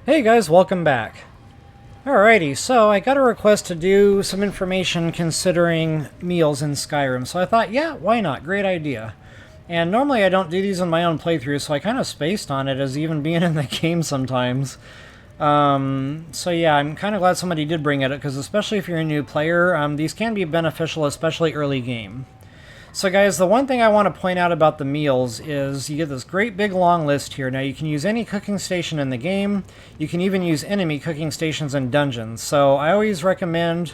Hey guys, welcome back. Alrighty, so I got a request to do some information considering meals in Skyrim, so I thought, yeah, why not? Great idea. And normally I don't do these in my own playthrough, so I kind of spaced on it as even being in the game sometimes. So yeah, I'm kind of glad somebody did bring it, because especially if you're a new player, these can be beneficial, especially early game. So guys, the one thing I want to point out about the meals is you get this great big long list here. Now you can use any cooking station in the game. You can even use enemy cooking stations in dungeons. So I always recommend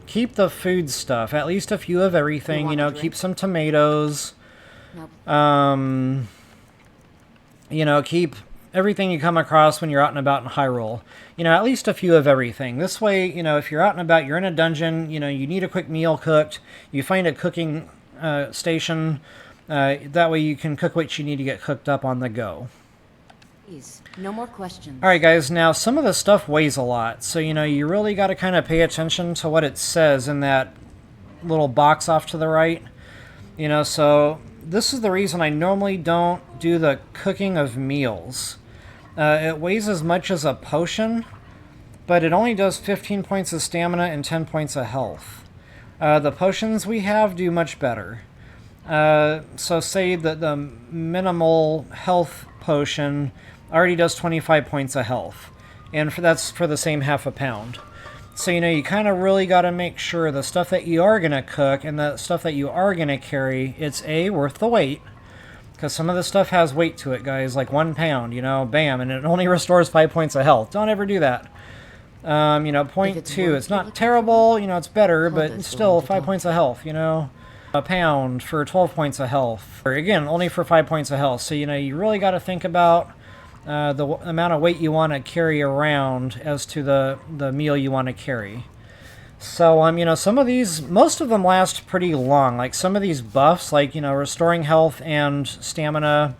keep the food stuff, at least a few of everything. You know, keep some tomatoes. Nope. You know, keep everything you come across when you're out and about in Hyrule. You know, at least a few of everything. This way, you know, if you're out and about, you're in a dungeon, you know, you need a quick meal cooked, you find a cooking station, that way you can cook what you need to get cooked up on the go. Please, no more questions. Alright guys, now some of the stuff weighs a lot, so you know, you really got to kind of pay attention to what it says in that little box off to the right. You know, so this is the reason I normally don't do the cooking of meals. It weighs as much as a potion, but it only does 15 points of stamina and 10 points of health. The potions we have do much better. So say that the minimal health potion already does 25 points of health. And that's for the same half a pound. So, you know, you kind of really got to make sure the stuff that you are going to cook and the stuff that you are going to carry, it's A, worth the weight. Because some of the stuff has weight to it, guys. Like 1 pound, you know, bam. And it only restores 5 points of health. Don't ever do that. You know, point 2, it's not terrible, you know, it's better, but it's still 5 points of health, you know. A pound for 12 points of health. Or again, only for 5 points of health. So, you know, you really got to think about the amount of weight you want to carry around as to the meal you want to carry. So, you know, some of these, most of them last pretty long. Like some of these buffs, like, you know, restoring health and stamina,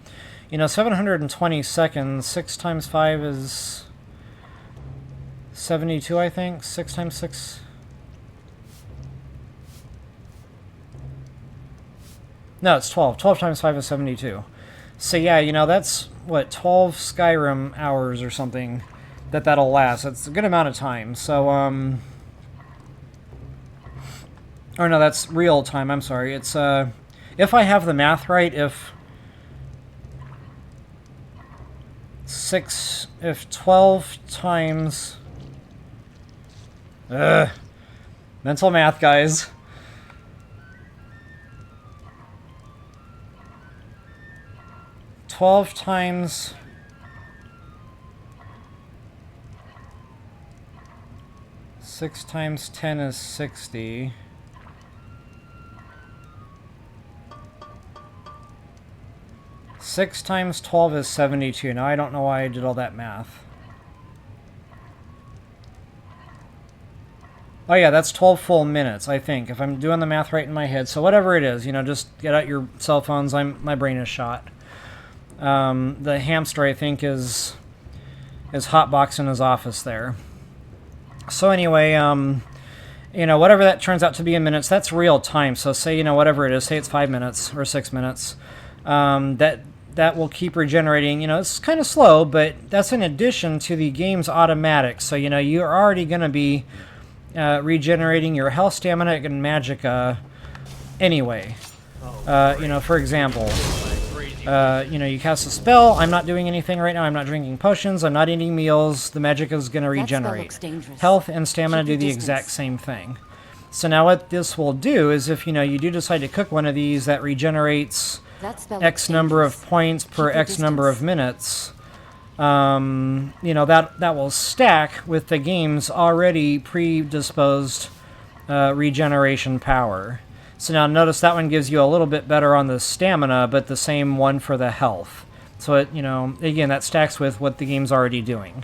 you know, 720 seconds, 6 times 5 is 72, I think. 6 times 6. No, it's 12. 12 times 5 is 72. So yeah, you know, that's, what, 12 Skyrim hours or something that'll last. That's a good amount of time. So, or no, that's real time, I'm sorry. It's, if I have the math right, if 12 times... mental math, guys. $12 times 6 times 10 is 60. Six times 12 is 72. Now I don't know why I did all that math. Oh yeah, that's 12 full minutes, I think, if I'm doing the math right in my head. So whatever it is, you know, just get out your cell phones. My brain is shot. The hamster, I think, is hotboxing his office there. So anyway, you know, whatever that turns out to be in minutes, that's real time. So say, you know, whatever it is, say it's 5 minutes or 6 minutes. That will keep regenerating. You know, it's kind of slow, but that's in addition to the game's automatic. So, you know, you're already going to be regenerating your health, stamina, and magicka anyway. You know, for example, you know, you cast a spell. I'm not doing anything right now. I'm not drinking potions. I'm not eating meals. The magicka is going to regenerate. Health and stamina do the exact same thing. So now what this will do is if, you know, you do decide to cook one of these that regenerates X number of points per X number of minutes, you know, that will stack with the game's already predisposed regeneration power. So now notice that one gives you a little bit better on the stamina, but the same one for the health. So it, you know, again, that stacks with what the game's already doing.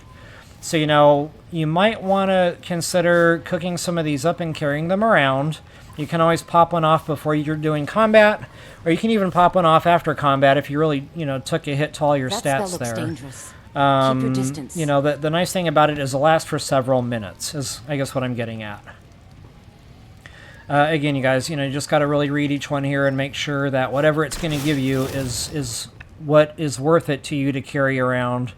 So, you know, you might want to consider cooking some of these up and carrying them around. You can always pop one off before you're doing combat, or you can even pop one off after combat if you really, you know, took a hit to all your stats there. Dangerous. Keep your distance. You know, the nice thing about it is it'll last for several minutes, is I guess what I'm getting at. Again, you guys, you know, you just got to really read each one here and make sure that whatever it's going to give you is what is worth it to you to carry around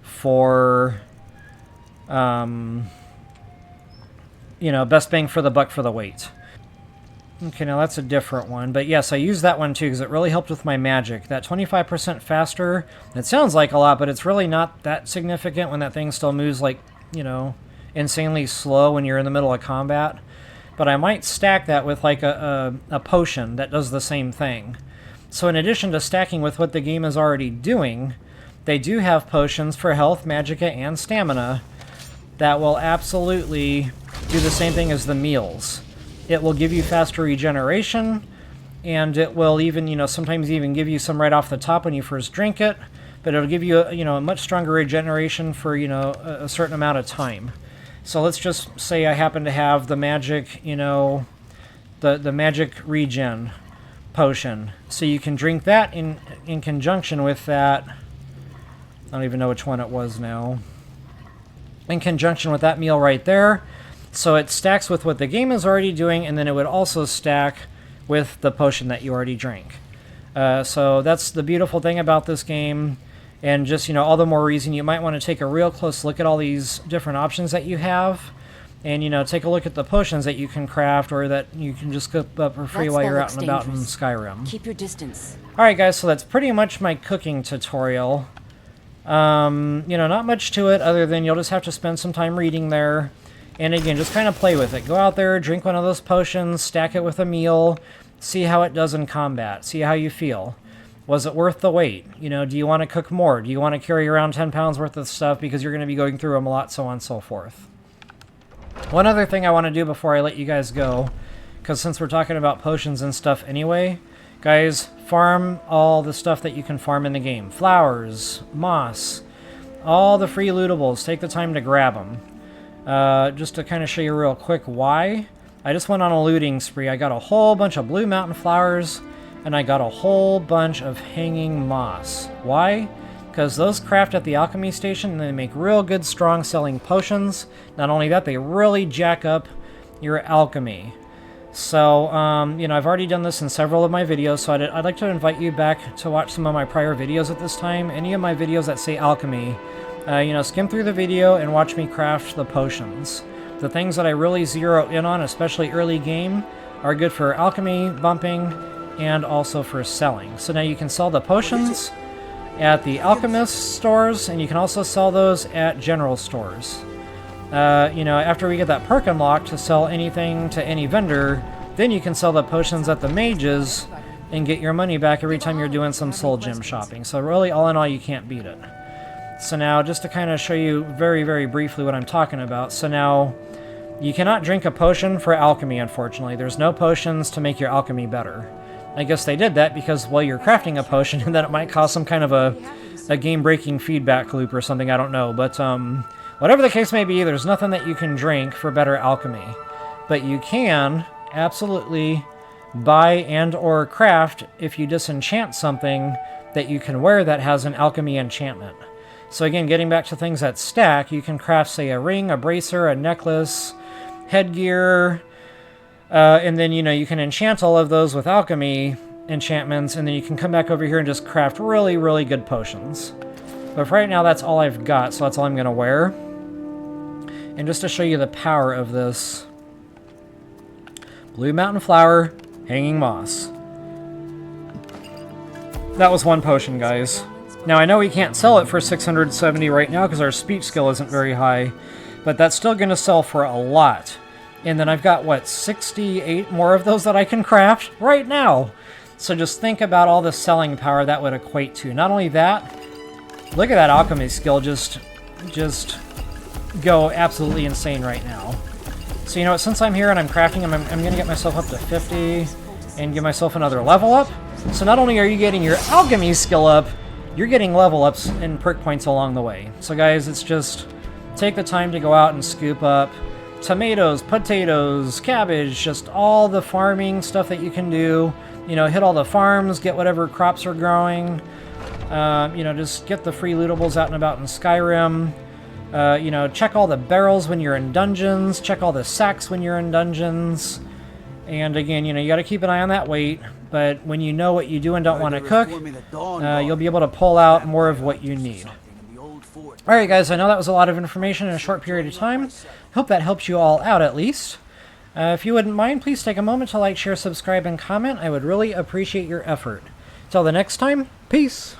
for best bang for the buck for the weight. Okay, now that's a different one. But yes, I used that one too because it really helped with my magic. That 25% faster, it sounds like a lot, but it's really not that significant when that thing still moves like, insanely slow when you're in the middle of combat. But I might stack that with like a potion that does the same thing. So in addition to stacking with what the game is already doing, they do have potions for health, magicka, and stamina that will absolutely do the same thing as the meals. It will give you faster regeneration, and it will even, sometimes even give you some right off the top when you first drink it, but it'll give you, a much stronger regeneration for, a certain amount of time. So let's just say I happen to have the magic, the magic regen potion. So you can drink that in conjunction with that. I don't even know which one it was now. In conjunction with that meal right there. So it stacks with what the game is already doing, and then it would also stack with the potion that you already drank. So that's the beautiful thing about this game, and just, all the more reason you might want to take a real close look at all these different options that you have, and, take a look at the potions that you can craft or that you can just cook up for free while you're out and about in Skyrim. Keep your distance. Alright guys, so that's pretty much my cooking tutorial. Not much to it other than you'll just have to spend some time reading there. And again, just kind of play with it. Go out there, drink one of those potions, stack it with a meal, see how it does in combat, see how you feel. Was it worth the wait? Do you want to cook more? Do you want to carry around 10 pounds worth of stuff because you're going to be going through them a lot, so on and so forth. One other thing I want to do before I let you guys go, because since we're talking about potions and stuff anyway, guys, farm all the stuff that you can farm in the game. Flowers, moss, all the free lootables. Take the time to grab them. Just to kind of show you real quick why. I just went on a looting spree. I got a whole bunch of blue mountain flowers, and I got a whole bunch of hanging moss. Why? Because those craft at the alchemy station, and they make real good, strong selling potions. Not only that, they really jack up your alchemy. So, I've already done this in several of my videos, so I'd like to invite you back to watch some of my prior videos at this time. Any of my videos that say alchemy, skim through the video and watch me craft the potions. The things that I really zero in on, especially early game, are good for alchemy, bumping, and also for selling. So now you can sell the potions at the alchemist stores, and you can also sell those at general stores. After we get that perk unlocked to sell anything to any vendor, then you can sell the potions at the mages and get your money back every time you're doing some soul gem shopping. So really, all in all, you can't beat it. So now, just to kind of show you very, very briefly what I'm talking about. So now, you cannot drink a potion for alchemy, unfortunately. There's no potions to make your alchemy better. I guess they did that because, well, you're crafting a potion and then it might cause some kind of a game-breaking feedback loop or something, I don't know. But, whatever the case may be, there's nothing that you can drink for better alchemy. But you can absolutely buy and or craft if you disenchant something that you can wear that has an alchemy enchantment. So again, getting back to things that stack, you can craft, say, a ring, a bracer, a necklace, headgear, and then, you can enchant all of those with alchemy enchantments, and then you can come back over here and just craft really, really good potions. But for right now, that's all I've got, so that's all I'm going to wear. And just to show you the power of this, blue mountain flower, hanging moss. That was one potion, guys. Now, I know we can't sell it for 670 right now because our speech skill isn't very high, but that's still going to sell for a lot. And then I've got, 68 more of those that I can craft right now. So just think about all the selling power that would equate to. Not only that, look at that alchemy skill just go absolutely insane right now. So, since I'm here and I'm crafting, I'm going to get myself up to 50 and give myself another level up. So not only are you getting your alchemy skill up, you're getting level ups and perk points along the way. So guys, it's just take the time to go out and scoop up tomatoes, potatoes, cabbage, just all the farming stuff that you can do. Hit all the farms, get whatever crops are growing. Just get the free lootables out and about in Skyrim. Check all the barrels when you're in dungeons. Check all the sacks when you're in dungeons. And again, you got to keep an eye on that weight. But when you know what you do and don't want to cook, you'll be able to pull out more of what you need. Alright guys, I know that was a lot of information in a short period of time. Hope that helps you all out at least. If you wouldn't mind, please take a moment to like, share, subscribe, and comment. I would really appreciate your effort. Till the next time, peace!